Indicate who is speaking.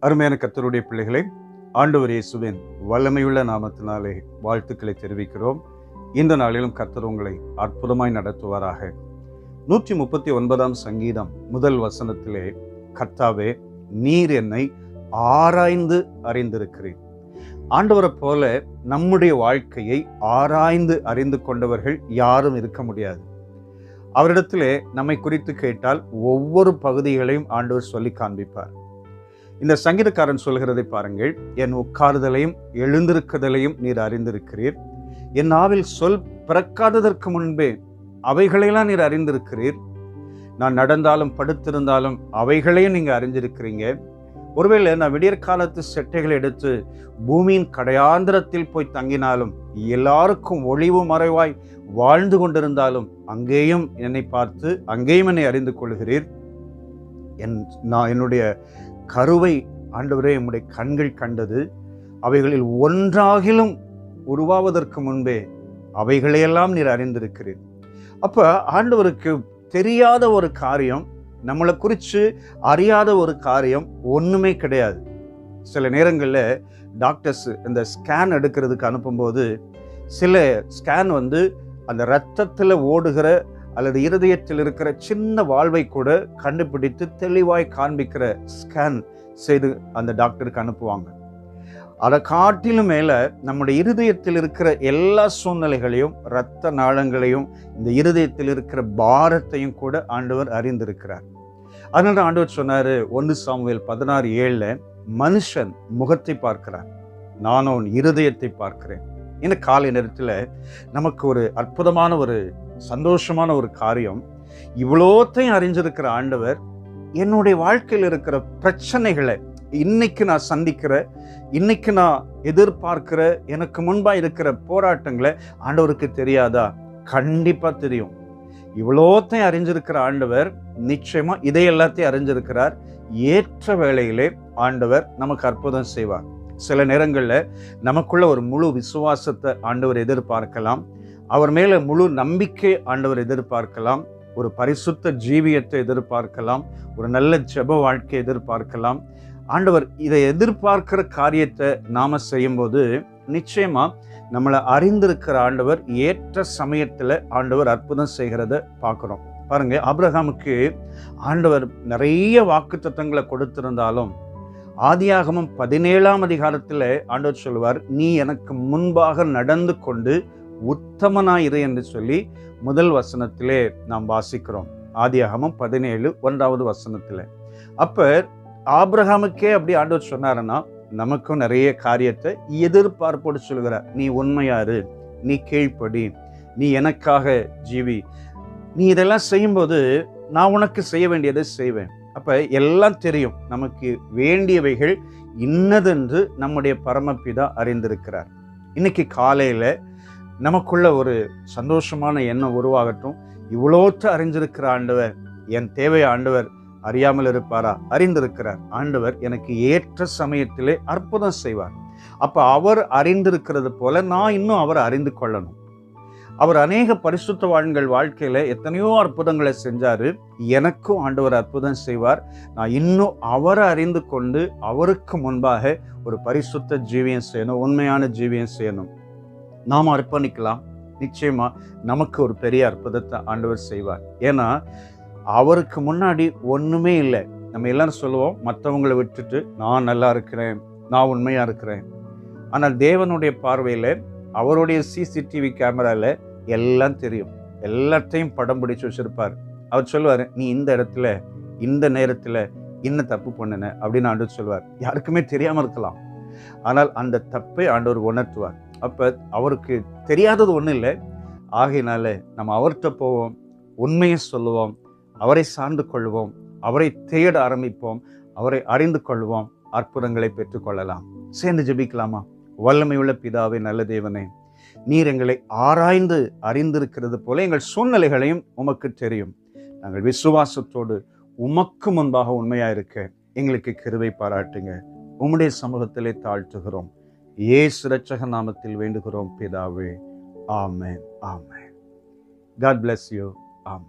Speaker 1: அருமையான கர்த்தருடைய பிள்ளைகளை, ஆண்டவர் இயேசுவின் வல்லமையுள்ள நாமத்தினாலே வாழ்த்துக்களை தெரிவிக்கிறோம். இந்த நாளிலும் கர்த்தர் உங்களை அற்புதமாய் நடத்துவாராக. 139 சங்கீதம் முதல் வசனத்திலே, கர்த்தாவே நீர் என்னை ஆராய்ந்து அறிந்திருக்கிறீர். ஆண்டவரை போல நம்முடைய வாழ்க்கையை ஆராய்ந்து அறிந்து கொண்டவர்கள் யாரும் இருக்க முடியாது. அவரிடத்திலே நம்மை குறித்து கேட்டால் ஒவ்வொரு பகுதிகளையும் ஆண்டவர் சொல்லி காண்பிப்பார். இந்த சங்கீதக்காரன் சொல்கிறதை பாருங்கள். என் உட்காருதலையும் எழுந்திருக்குதலையும் நீர் அறிந்திருக்கிறீர். என் நாவில் சொல் பிறக்காததற்கு முன்பே அவைகளையெல்லாம் நீர் அறிந்திருக்கிறீர். நான் நடந்தாலும் படுத்திருந்தாலும் அவைகளையும் நீங்க அறிஞ்சிருக்கிறீங்க. ஒருவேளை நான் விடியற் காலத்து செட்டைகளை எடுத்து பூமியின் கடையாந்திரத்தில் போய் தங்கினாலும், எல்லாருக்கும் ஒளிவு மறைவாய் வாழ்ந்து கொண்டிருந்தாலும் அங்கேயும் என்னை பார்த்து அங்கேயும் என்னை அறிந்து கொள்கிறீர். என்னுடைய கருவை ஆண்டவரே உம்முடைய கண்கள் கண்டது. அவைகளில் ஒன்றாகிலும் உருவாவதற்கு முன்பே அவைகளையெல்லாம் நீர் அறிந்திருக்கிறீர். அப்ப ஆண்டவருக்கு தெரியாத ஒரு காரியம், நம்மளை குறித்து அறியாத ஒரு காரியம் ஒண்ணுமே கிடையாது. சில நேரங்களில் டாக்டர்ஸ் இந்த ஸ்கேன் எடுக்கிறதுக்கு அனுப்பும்போது, சில ஸ்கேன் அந்த இரத்தத்தில் ஓடுகிற அல்லது இருதயத்தில் இருக்கிற சின்ன வாழ்வை கூட கண்டுபிடித்து தெளிவாய் காண்பிக்கிற ஸ்கேன் செய்து அந்த டாக்டருக்கு அனுப்புவாங்க. அதை காட்டிலும் மேல நம்முடைய இருதயத்தில் இருக்கிற எல்லா சூழ்நிலைகளையும், இரத்த நாளங்களையும், இந்த இருதயத்தில் இருக்கிற பாரத்தையும் கூட ஆண்டவர் அறிந்திருக்கிறார். அதனால தான் ஆண்டவர் சொன்னாரு 1 சாமுவேல் 16:7, மனுஷன் முகத்தை பார்க்கிறார், நானோ இருதயத்தை பார்க்கிறேன். இந்த காலை நேரத்தில் நமக்கு ஒரு அற்புதமான ஒரு சந்தோஷமான ஒரு காரியம். இவ்வளோத்தையும் அறிஞ்சிருக்கிற ஆண்டவர் என்னுடைய வாழ்க்கையில் இருக்கிற பிரச்சனைகளை, இன்னைக்கு நான் சந்திக்கிற, இன்னைக்கு நான் எதிர்பார்க்கிற, எனக்கு முன்பா இருக்கிற போராட்டங்களை ஆண்டவருக்கு தெரியாதா? கண்டிப்பா தெரியும். இவ்வளோத்தையும் அறிஞ்சிருக்கிற ஆண்டவர் நிச்சயமா இதை எல்லாத்தையும் அறிஞ்சிருக்கிறார். ஏற்ற வேளையிலே ஆண்டவர் நமக்கு அற்புதம் செய்வார். சில நேரங்களில் நமக்குள்ள ஒரு முழு விசுவாசத்தை ஆண்டவர் எதிர்பார்க்கலாம். அவர் மேல முழு நம்பிக்கை ஆண்டவர் எதிர்பார்க்கலாம். ஒரு பரிசுத்த ஜீவியத்தை எதிர்பார்க்கலாம். ஒரு நல்ல ஜெப வாழ்க்கை எதிர்பார்க்கலாம். ஆண்டவர் இதை எதிர்பார்க்கிற காரியத்தை நாம செய்யும்போது நிச்சயமா நம்மளை அறிந்திருக்கிற ஆண்டவர் ஏற்ற சமயத்துல ஆண்டவர் அற்புதம் செய்கிறத பார்க்கிறோம். பாருங்க, ஆபிரகாமுக்கு ஆண்டவர் நிறைய வாக்குத்தத்தங்களை கொடுத்திருந்தாலும், ஆதியாகமம் 17ஆம் அதிகாரத்தில் ஆண்டவர் சொல்லுவார், நீ எனக்கு முன்பாக நடந்து கொண்டு உத்தமனாயிரு என்று சொல்லி முதல் வசனத்திலே நாம் வாசிக்கிறோம். ஆதியாகமம் 17:1 வசனத்தில். அப்ப ஆபிரகாமுக்கே அப்படி ஆண்டவர் சொன்னாருன்னா, நமக்கும் நிறைய காரியத்தை எதிர்பார்ப்போடு சொல்கிறார். நீ உண்மையாரு, நீ கீழ்ப்படி, நீ எனக்காக ஜீவி, நீ இதெல்லாம் செய்யும்போது நான் உனக்கு செய்ய வேண்டியதை செய்வேன். அப்ப எல்லாம் தெரியும், நமக்கு வேண்டியவைகள் இன்னதென்று நம்முடைய பரமபிதா அறிந்திருக்கிறார். இன்னைக்கு காலையில நமக்குள்ள ஒரு சந்தோஷமான எண்ணம் உருவாகட்டும். இவ்வளோத்து அறிஞ்சிருக்கிற ஆண்டவர், என் தேவை ஆண்டவர் அறியாமல் இருப்பாரா? அறிந்திருக்கிறார். ஆண்டவர் எனக்கு ஏற்ற சமயத்திலே அற்புதம் செய்வார். அப்ப அவர் அறிந்திருக்கிறது போல நான் இன்னும் அவரை அறிந்து கொள்ளணும். அவர் அநேக பரிசுத்தவான்கள் வாழ்க்கையில எத்தனையோ அற்புதங்களை செஞ்சாரு. எனக்கும் ஆண்டவர் அற்புதம் செய்வார். நான் இன்னும் அவரை அறிந்து கொண்டு அவருக்கு முன்பாக ஒரு பரிசுத்த ஜீவியம் செய்யணும், உண்மையான ஜீவியம் செய்யணும். நாம் அர்ப்பணிக்கலாம். நிச்சயமா நமக்கு ஒரு பெரிய அற்புதத்தை ஆண்டவர் செய்வார். ஏன்னா அவருக்கு முன்னாடி ஒண்ணுமே இல்லை. நம்ம எல்லாரும் சொல்லுவோம், மற்றவங்களை விட்டுட்டு நான் நல்லா இருக்கிறேன், நான் உண்மையா இருக்கிறேன். ஆனால் தேவனுடைய பார்வையில, அவருடைய சிசிடிவி கேமரால எல்லாம் தெரியும். எல்லாத்தையும் படம் பிடிச்சு வச்சிருப்பார். அவர் சொல்லுவாரு, நீ இந்த இடத்துல இந்த நேரத்துல என்ன தப்பு பண்ணுன அப்படின்னு ஆண்டவர் சொல்லுவார். யாருக்குமே தெரியாம இருக்கலாம், ஆனால் அந்த தப்பை ஆண்டவர் உணர்த்துவார். அப்ப அவருக்கு தெரியாதது ஒண்ணும் இல்லை. ஆகையினால நம்ம அவர்கிட்ட போவோம், உண்மையை சொல்லுவோம், அவரை சார்ந்து கொள்வோம், அவரை தேட ஆரம்பிப்போம், அவரை அறிந்து கொள்வோம், அற்புதங்களை பெற்றுக்கொள்ளலாம். சேர்ந்து ஜெபிக்கலாமா? வல்லமையுள்ள பிதாவே, நல்ல தேவனே, நீர் எங்களை ஆராய்ந்து அறிந்திருக்கிறது போல எங்கள் சூழ்நிலைகளையும் உமக்கு தெரியும். நாங்கள் விசுவாசத்தோடு உமக்கு முன்பாக உண்மையா இருக்க எங்களுக்கு கிருபை பாராட்டுங்க. உம்முடைய சமூகத்திலே தாழ்த்துகிறோம். இயேசு இரட்சக நாமத்தில் வேண்டுகிறோம் பிதாவே. ஆமென், ஆமென். God bless you. ஆமென்.